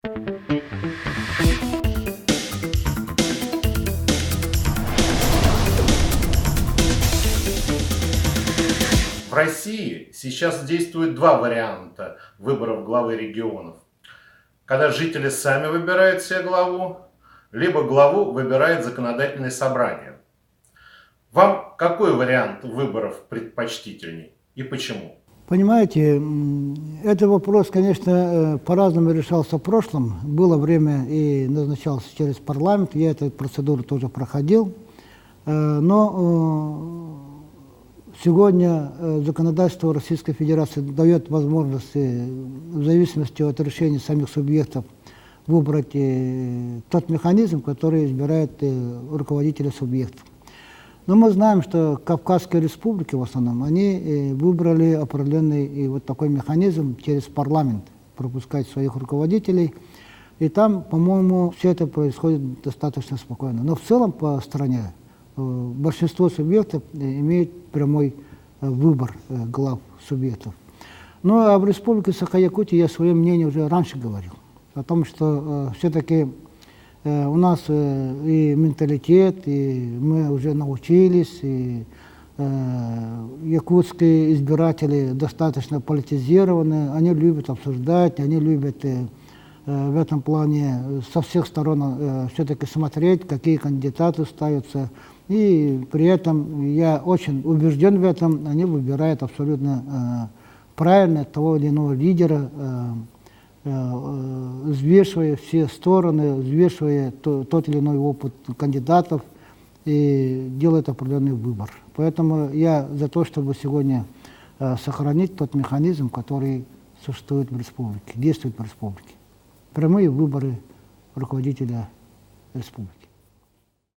В России сейчас действует два варианта выборов главы регионов. Когда жители сами выбирают себе главу, либо главу выбирает законодательное собрание. Вам какой вариант выборов предпочтительней и почему? Понимаете, этот вопрос, конечно, по-разному решался в прошлом. Было время и назначался через парламент, я эту процедуру тоже проходил. Но сегодня законодательство Российской Федерации дает возможность, в зависимости от решений самих субъектов, выбрать тот механизм, который избирает руководителя субъектов. Но мы знаем, что Кавказские республики в основном, они выбрали определенный вот такой механизм через парламент, пропускать своих руководителей. И там, по-моему, все это происходит достаточно спокойно. Но в целом по стране большинство субъектов имеет прямой выбор глав субъектов. Ну а в Республике Саха-Якутия я свое мнение уже раньше говорил. О том, что все-таки у нас и менталитет, и мы уже научились, и якутские избиратели достаточно политизированы, они любят обсуждать, они любят в этом плане со всех сторон все-таки смотреть, какие кандидаты ставятся. И при этом я очень убежден в этом, они выбирают абсолютно правильно того или иного лидера, взвешивая все стороны, взвешивая тот или иной опыт кандидатов и делает определенный выбор. Поэтому я за то, чтобы сегодня сохранить тот механизм, который существует в республике, действует в республике. Прямые выборы руководителя республики.